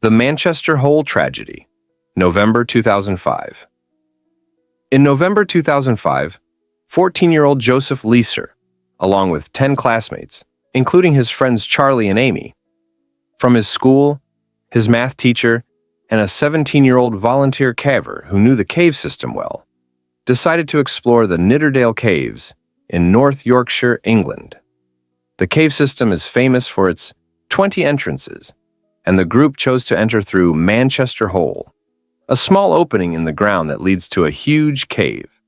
The Manchester Hole Tragedy, November 2005. In November 2005, 14-year-old Joseph Leeser, along with 10 classmates, including his friends Charlie and Amy, from his school, his math teacher, and a 17-year-old volunteer caver who knew the cave system well, decided to explore the Nidderdale Caves in North Yorkshire, England. The cave system is famous for its 20 entrances, and the group chose to enter through Manchester Hole, a small opening in the ground that leads to a huge cave.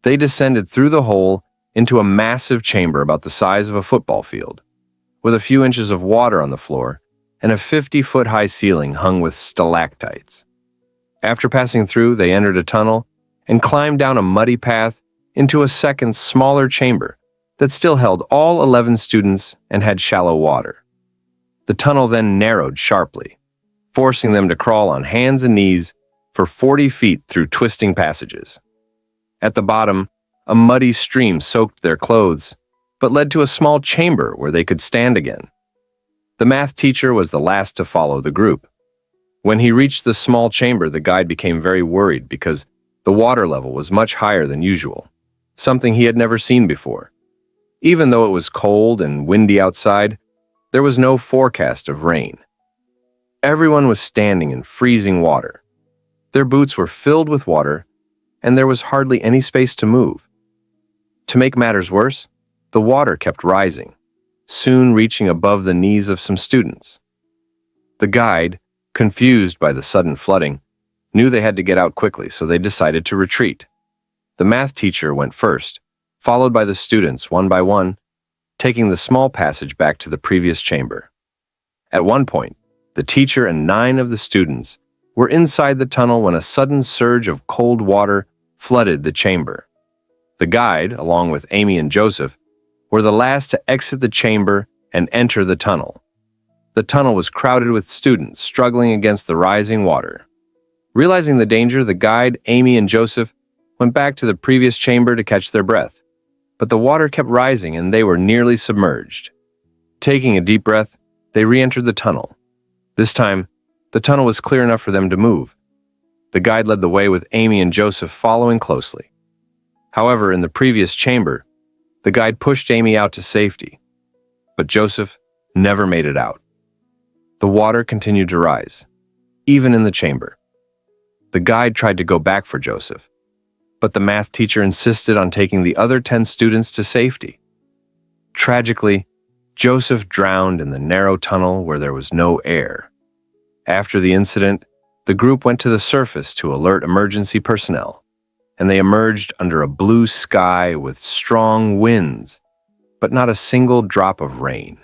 They descended through the hole into a massive chamber about the size of a football field, with a few inches of water on the floor and a 50-foot-high ceiling hung with stalactites. After passing through, they entered a tunnel and climbed down a muddy path into a second, smaller chamber that still held all 11 students and had shallow water. The tunnel then narrowed sharply, forcing them to crawl on hands and knees for 40 feet through twisting passages. At the bottom, a muddy stream soaked their clothes, but led to a small chamber where they could stand again. The math teacher was the last to follow the group. When he reached the small chamber, the guide became very worried because the water level was much higher than usual, something he had never seen before. Even though it was cold and windy outside, there was no forecast of rain. Everyone was standing in freezing water. Their boots were filled with water, and there was hardly any space to move. To make matters worse, the water kept rising, soon reaching above the knees of some students. The guide, confused by the sudden flooding, knew they had to get out quickly, so they decided to retreat. The math teacher went first, followed by the students one by one, taking the small passage back to the previous chamber. At one point, the teacher and 9 of the students were inside the tunnel when a sudden surge of cold water flooded the chamber. The guide, along with Amy and Joseph, were the last to exit the chamber and enter the tunnel. The tunnel was crowded with students struggling against the rising water. Realizing the danger, the guide, Amy, and Joseph went back to the previous chamber to catch their breath. But the water kept rising and they were nearly submerged. Taking a deep breath, they re-entered the tunnel. This time, the tunnel was clear enough for them to move. The guide led the way with Amy and Joseph following closely. However, in the previous chamber, the guide pushed Amy out to safety, but Joseph never made it out. The water continued to rise, even in the chamber. The guide tried to go back for Joseph, but the math teacher insisted on taking the other 10 students to safety. Tragically, Joseph drowned in the narrow tunnel where there was no air. After the incident, the group went to the surface to alert emergency personnel, and they emerged under a blue sky with strong winds, but not a single drop of rain.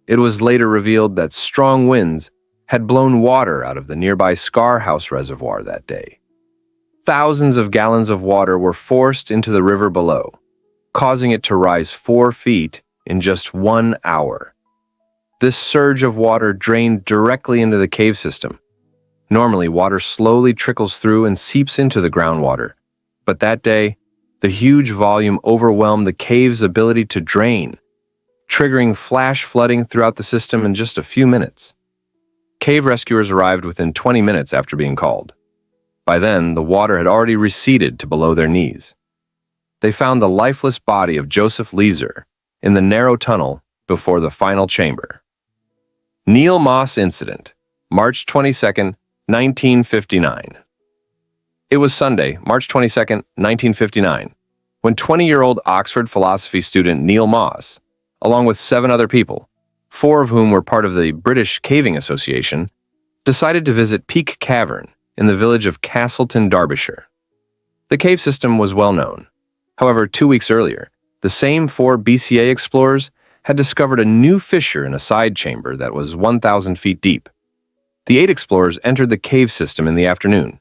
It was later revealed that strong winds had blown water out of the nearby Scar House Reservoir that day. Thousands of gallons of water were forced into the river below, causing it to rise 4 feet in just 1 hour. This surge of water drained directly into the cave system. Normally, water slowly trickles through and seeps into the groundwater, but that day, the huge volume overwhelmed the cave's ability to drain, triggering flash flooding throughout the system in just a few minutes. Cave rescuers arrived within 20 minutes after being called. By then, the water had already receded to below their knees. They found the lifeless body of Joseph Leeser in the narrow tunnel before the final chamber. Neil Moss Incident, March 22, 1959. It was Sunday, March 22, 1959, when 20-year-old Oxford philosophy student Neil Moss, along with 7 other people, 4 of whom were part of the British Caving Association, decided to visit Peak Cavern in the village of Castleton, Derbyshire. The cave system was well known. However, 2 weeks earlier, the same 4 BCA explorers had discovered a new fissure in a side chamber that was 1,000 feet deep. The 8 explorers entered the cave system in the afternoon.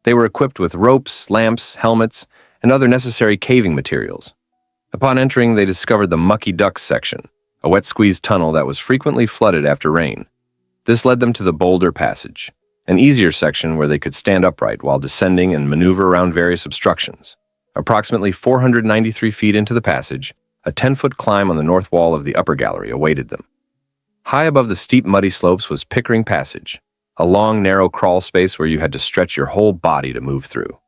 They were equipped with ropes, lamps, helmets, and other necessary caving materials. Upon entering, they discovered the Mucky Ducks section, a wet-squeezed tunnel that was frequently flooded after rain. This led them to the Boulder Passage, an easier section where they could stand upright while descending and maneuver around various obstructions. Approximately 493 feet into the passage, a 10-foot climb on the north wall of the upper gallery awaited them. High above the steep, muddy slopes was Pickering Passage, a long, narrow crawl space where you had to stretch your whole body to move through.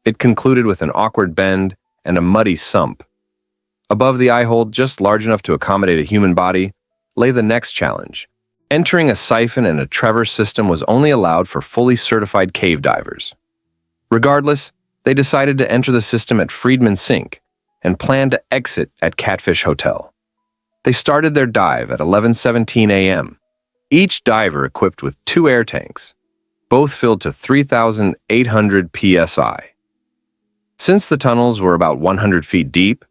It concluded with an awkward bend and a muddy sump. Above the eye hole, just large enough to accommodate a human body, lay the next challenge. Entering a siphon and a traverse system was only allowed for fully certified cave divers. Regardless, they decided to enter the system at Freedman Sink and planned to exit at Catfish Hotel. They started their dive at 11:17 a.m., each diver equipped with 2 air tanks, both filled to 3,800 psi. Since the tunnels were about 100 feet deep,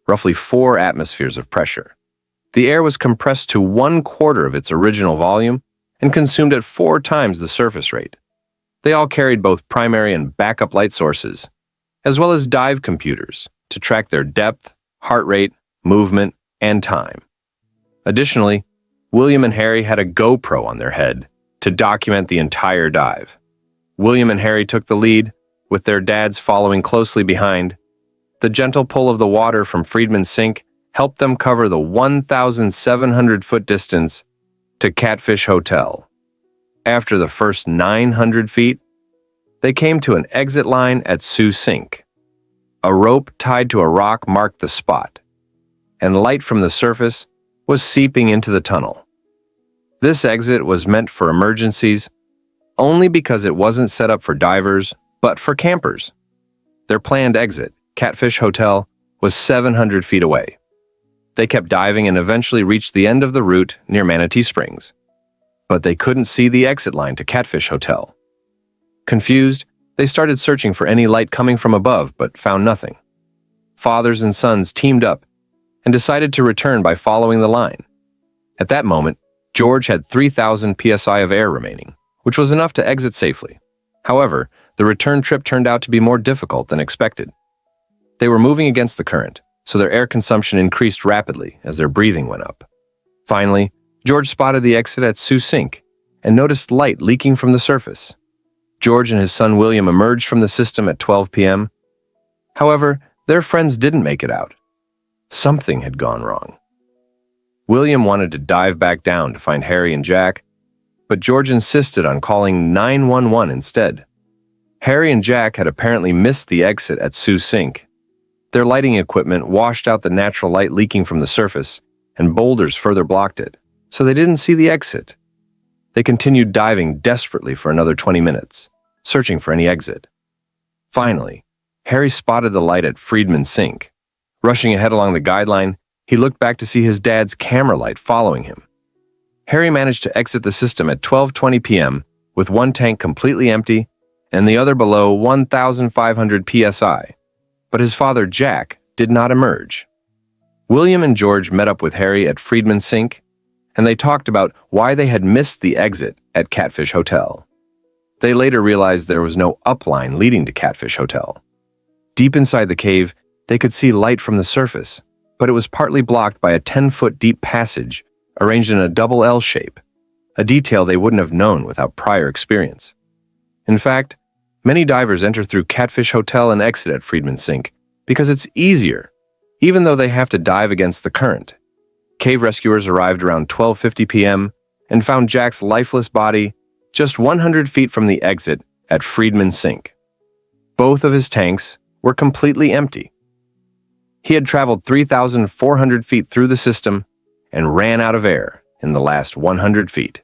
roughly 4 atmospheres of pressure, the air was compressed to 1/4 of its original volume and consumed at 4 times the surface rate. They all carried both primary and backup light sources, as well as dive computers to track their depth, heart rate, movement, and time. Additionally, William and Harry had a GoPro on their head to document the entire dive. William and Harry took the lead, with their dads following closely behind. The gentle pull of the water from Freedman Sink helped them cover the 1,700-foot distance to Catfish Hotel. After the first 900 feet, they came to an exit line at Sioux Sink. A rope tied to a rock marked the spot, and light from the surface was seeping into the tunnel. This exit was meant for emergencies only because it wasn't set up for divers, but for campers. Their planned exit, Catfish Hotel, was 700 feet away. They kept diving and eventually reached the end of the route near Manatee Springs. But they couldn't see the exit line to Catfish Hotel. Confused, they started searching for any light coming from above, but found nothing. Fathers and sons teamed up and decided to return by following the line. At that moment, George had 3,000 psi of air remaining, which was enough to exit safely. However, the return trip turned out to be more difficult than expected. They were moving against the current, so their air consumption increased rapidly as their breathing went up. Finally, George spotted the exit at Sioux Sink and noticed light leaking from the surface. George and his son William emerged from the system at 12 p.m. However, their friends didn't make it out. Something had gone wrong. William wanted to dive back down to find Harry and Jack, but George insisted on calling 911 instead. Harry and Jack had apparently missed the exit at Sioux Sink. Their lighting equipment washed out the natural light leaking from the surface, and boulders further blocked it, so they didn't see the exit. They continued diving desperately for another 20 minutes, searching for any exit. Finally, Harry spotted the light at Freedman Sink. Rushing ahead along the guideline, he looked back to see his dad's camera light following him. Harry managed to exit the system at 12:20 p.m. with one tank completely empty and the other below 1,500 psi, but his father Jack did not emerge. William and George met up with Harry at Freedman Sink, and they talked about why they had missed the exit at Catfish Hotel. They later realized there was no upline leading to Catfish Hotel. Deep inside the cave, they could see light from the surface, but it was partly blocked by a 10-foot deep passage arranged in a double L shape, a detail they wouldn't have known without prior experience. In fact, many divers enter through Catfish Hotel and exit at Freedman Sink because it's easier, even though they have to dive against the current. Cave rescuers arrived around 12:50 p.m. and found Jack's lifeless body just 100 feet from the exit at Freedman Sink. Both of his tanks were completely empty. He had traveled 3,400 feet through the system and ran out of air in the last 100 feet.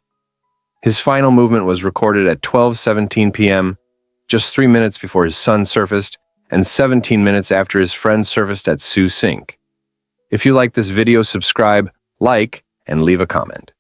His final movement was recorded at 12:17 p.m., just 3 minutes before his son surfaced and 17 minutes after his friend surfaced at Sioux Sink. If you like this video, subscribe, like, and leave a comment.